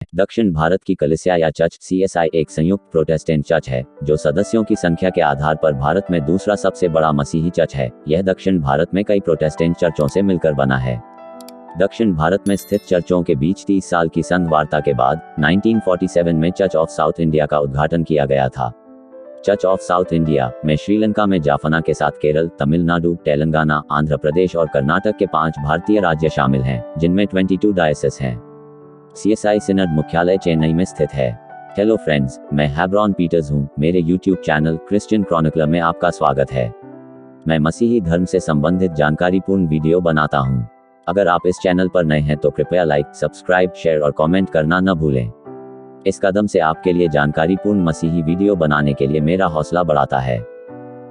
दक्षिण भारत की कलीसिया या चर्च सीएसआई एक संयुक्त प्रोटेस्टेंट चर्च है जो सदस्यों की संख्या के आधार पर भारत में दूसरा सबसे बड़ा मसीही चर्च है। यह दक्षिण भारत में कई प्रोटेस्टेंट चर्चों से मिलकर बना है। दक्षिण भारत में स्थित चर्चों के बीच 30 साल की संघ वार्ता के बाद 1947 में चर्च ऑफ साउथ इंडिया का उद्घाटन किया गया था। चर्च ऑफ साउथ इंडिया में श्रीलंका में जाफना के साथ केरल, तमिलनाडु, तेलंगाना, आंध्र प्रदेश और कर्नाटक के 5 भारतीय राज्य शामिल हैं, जिनमें 22 डायसिस हैं। सीएसआई सिनड मुख्यालय चेन्नई में स्थित है। हेलो फ्रेंड्स, मैं हैब्रॉन पीटर्स हूँ। मेरे यूट्यूब चैनल क्रिश्चियन क्रॉनिकलर में आपका स्वागत है। मैं मसीही धर्म से संबंधित जानकारीपूर्ण वीडियो बनाता हूँ। अगर आप इस चैनल पर नए हैं तो कृपया लाइक, सब्सक्राइब, शेयर और कमेंट करना न भूलें। इस कदम से आपके लिए जानकारीपूर्ण मसीही वीडियो बनाने के लिए मेरा हौसला बढ़ाता है।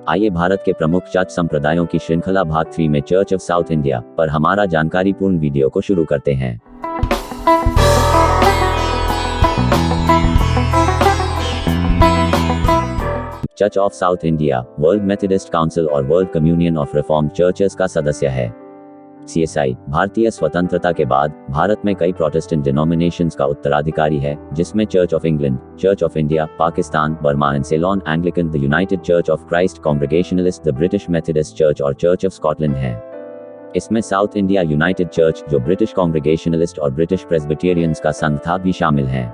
आइए भारत के प्रमुख चर्च संप्रदायों की श्रृंखला भाग 3 में चर्च ऑफ साउथ इंडिया पर हमारा जानकारीपूर्ण वीडियो को शुरू करते हैं। Church of South India World Methodist Council और World Communion of Reformed Churches का सदस्य है। सीएसआई भारतीय स्वतंत्रता के बाद भारत में कई प्रोटेस्टेंट डिनोमिनेशंस का उत्तराधिकारी है, जिसमें Church of England, Church of India, Pakistan, Burma and Ceylon, Anglican, the United Church of Christ, Congregationalist, the British Methodist Church और चर्च ऑफ स्कॉटलैंड है। इसमें साउथ इंडिया यूनाइटेड चर्च, जो ब्रिटिश कांग्रेगेशनलिस्ट और British प्रेस्बिटेरियंस का संघ था, भी शामिल हैं,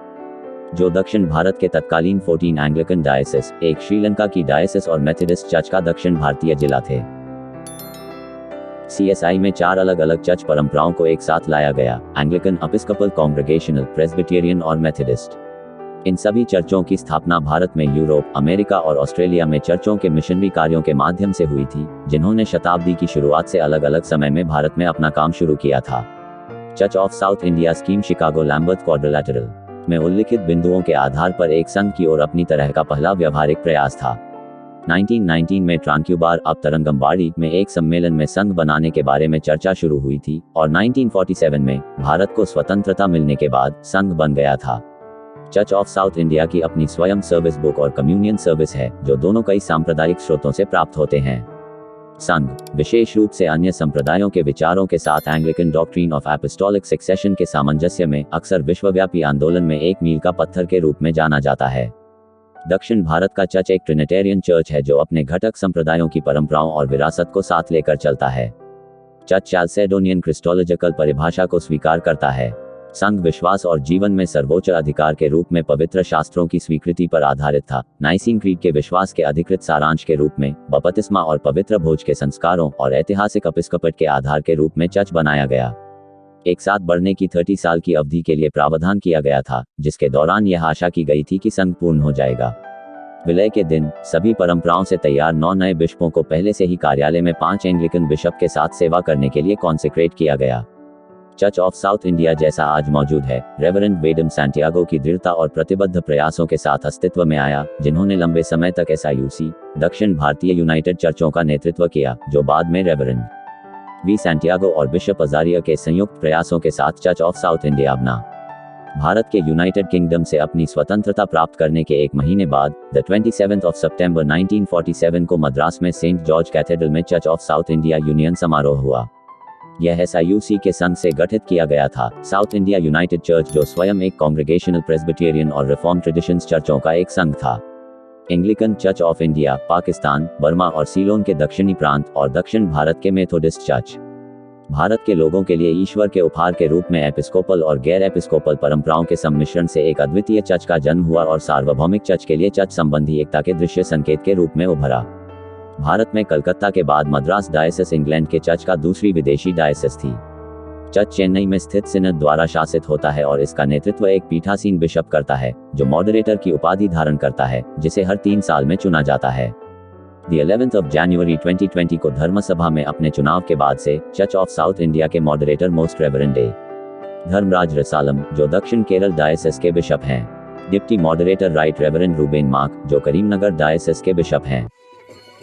जो दक्षिण भारत के तत्कालीन 14 एंग्लिकन डायसिस, एक श्रीलंका की डायसिस और मेथोडिस्ट चर्च का दक्षिण भारतीय जिला थे। सीएसआई में 4 अलग अलग चर्च परंपराओं को एक साथ लाया गया: एंग्लिकन, एपिस्कोपल, कांग्रेगेशनल, प्रेस्बिटेरियन और मेथोडिस्ट। इन सभी चर्चों की स्थापना भारत में यूरोप, अमेरिका और ऑस्ट्रेलिया में चर्चों के मिशनरी कार्यों के माध्यम से हुई थी, जिन्होंने शताब्दी की शुरुआत से अलग अलग समय में भारत में अपना काम शुरू किया था। Church of South India scheme Chicago Lambeth Quadrilateral में उल्लिखित बिंदुओं के आधार पर एक संघ की ओर अपनी तरह का पहला व्यावहारिक प्रयास था। 1919 में ट्रांक्यूबार अब तरंगंबाड़ी में एक सम्मेलन में संघ बनाने के बारे में चर्चा शुरू हुई थी और 1947 में भारत को स्वतंत्रता मिलने के बाद संघ बन गया था। चर्च ऑफ साउथ इंडिया की अपनी स्वयं सर्विस बुक और कम्युनियन सर्विस है, जो दोनों कई सांप्रदायिक स्रोतों से प्राप्त होते हैं। संघ विशेष रूप से अन्य संप्रदायों के विचारों के साथ एंग्लिकन डॉक्ट्रीन ऑफ एपिस्टोलिक सक्सेशन के सामंजस्य में अक्सर विश्वव्यापी आंदोलन में एक मील का पत्थर के रूप में जाना जाता है। दक्षिण भारत का चर्च एक ट्रिनिटेरियन चर्च है, जो अपने घटक संप्रदायों की परंपराओं और विरासत को साथ लेकर चलता है। चर्च चाल्सेडोनियन क्रिस्टोलॉजिकल परिभाषा को स्वीकार करता है। संघ विश्वास और जीवन में सर्वोच्च अधिकार के रूप में पवित्र शास्त्रों की स्वीकृति पर आधारित था। नाइसीन क्रीड के विश्वास के अधिकृत सारांश के रूप में बपतिस्मा और पवित्र भोज के संस्कारों और ऐतिहासिक एपिस्कोपेट के आधार के रूप में चर्च बनाया गया। एक साथ बढ़ने की 30 साल की अवधि के लिए प्रावधान किया गया था, जिसके दौरान यह आशा की गई थी कि संघ पूर्ण हो जाएगा। विलय के दिन सभी परंपराओं से तैयार 9 नए बिशपों को पहले से ही कार्यालय में 5 एंग्लिकन बिशप के साथ सेवा करने के लिए कॉन्सेक्रेट किया गया। चर्च ऑफ साउथ इंडिया जैसा आज मौजूद है, रेवरेंड वेडम सैंटियागो की दृढ़ता और प्रतिबद्ध प्रयासों के साथ अस्तित्व में आया, जिन्होंने लंबे समय तक एसआईयूसी दक्षिण भारतीय यूनाइटेड चर्चों का नेतृत्व किया, जो बाद में रेवरेंड वी सैंटियागो और बिशप अजारिया के संयुक्त प्रयासों के साथ चर्च ऑफ साउथ इंडिया बना। भारत के यूनाइटेड किंगडम से अपनी स्वतंत्रता प्राप्त करने के एक महीने बाद द 27 सितंबर 1947 को मद्रास में सेंट जॉर्ज कैथेड्रल में church of South India union समारोह हुआ। यह एसआईयूसी के संघ से गठित किया गया था। साउथ इंडिया यूनाइटेड चर्च, जो स्वयं एक कांग्रेगेशनल, प्रेस्बिटेरियन और रिफॉर्म ट्रेडिशंस चर्चों का एक संघ था। Anglican church of India Pakistan, Burma और सीलोन के दक्षिणी प्रांत और दक्षिण भारत के मेथोडिस्ट चर्च। भारत के लोगों के लिए ईश्वर के उपहार के रूप में एपिस्कोपल और गैर एपिस्कोपल परंपराओं के सम्मिश्रण से एक अद्वितीय चर्च का जन्म हुआ और सार्वभौमिक चर्च के लिए चर्च संबंधी एकता के दृश्य संकेत के रूप में उभरा। भारत में कलकत्ता के बाद मद्रास डायसिस इंग्लैंड के चर्च का दूसरी विदेशी डायसिस थी। चर्च चेन्नई में स्थित सिनड द्वारा शासित होता है और इसका नेतृत्व एक पीठासीन बिशप करता है, जो मॉडरेटर की उपाधि धारण करता है, जिसे हर 3 साल में चुना जाता है। The 11th जनवरी 2020 को धर्मसभा में अपने चुनाव के बाद से चर्च ऑफ साउथ इंडिया के moderator most reverend A Dharmaraj Rasalam, जो दक्षिण केरल डायसिस के बिशप हैं। Deputy moderator right reverend Reuben Mark, जो करीमनगर डायसिस के बिशप हैं।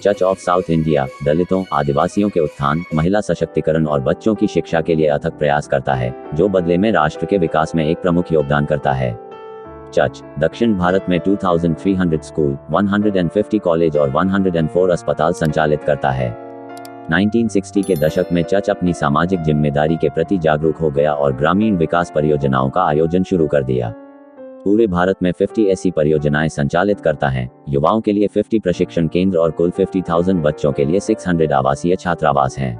चर्च ऑफ साउथ इंडिया दलितों, आदिवासियों के उत्थान, महिला सशक्तिकरण और बच्चों की शिक्षा के लिए अथक प्रयास करता है, जो बदले में राष्ट्र के विकास में एक प्रमुख योगदान करता है। चर्च दक्षिण भारत में 2300 स्कूल, 150 कॉलेज और 104 अस्पताल संचालित करता है। 1960 के दशक में चर्च अपनी सामाजिक जिम्मेदारी के प्रति जागरूक हो गया और ग्रामीण विकास परियोजनाओं का आयोजन शुरू कर दिया। पूरे भारत में 50 ऐसी परियोजनाएं संचालित करता है। युवाओं के लिए 50 प्रशिक्षण केंद्र और कुल 50,000 बच्चों के लिए 600 आवासीय छात्रावास हैं।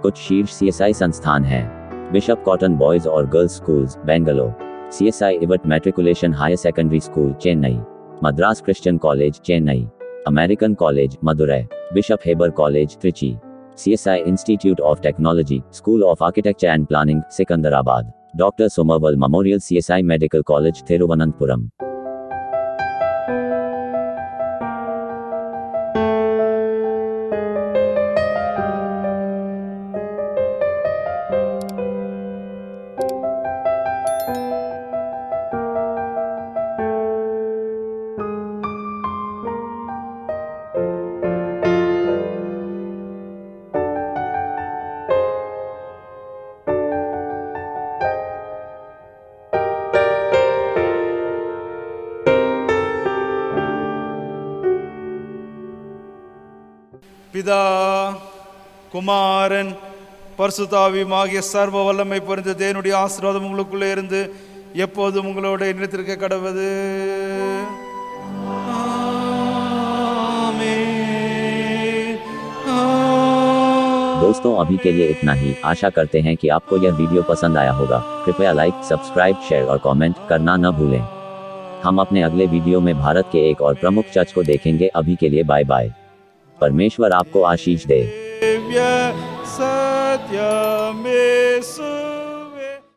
कुछ शीर्ष CSI संस्थान हैं: बिशप कॉटन बॉयज और Girls Schools, Bangalore; CSI Ewart Matriculation Higher Secondary School, Chennai; Madras Christian College, Chennai; American College, Madurai; Bishop Heber College, Trichy; CSI Institute of Technology, School of Architecture and Planning, Secunderabad; Doctor Somervell Memorial CSI Medical College, Thiruvananthapuram. பிதா குமாரன் பரிசுத்தாவியுமாகிய சர்வ வல்லமை பொருந்த தேவனுடைய ஆசீர்வாதம் உங்களுக்குள்ளே இருந்து எப்போதும் உங்களோட நிலைத்திருக்க கடவுது। दोस्तों, अभी के लिए इतना ही। आशा करते हैं कि आपको यह वीडियो पसंद आया होगा। कृपया लाइक, सब्सक्राइब, शेयर और कमेंट करना न भूलें। हम अपने अगले वीडियो में भारत के एक और प्रमुख चर्च को देखेंगे। अभी के लिए बाय बाय। परमेश्वर आपको आशीष दे। सत्यमेसु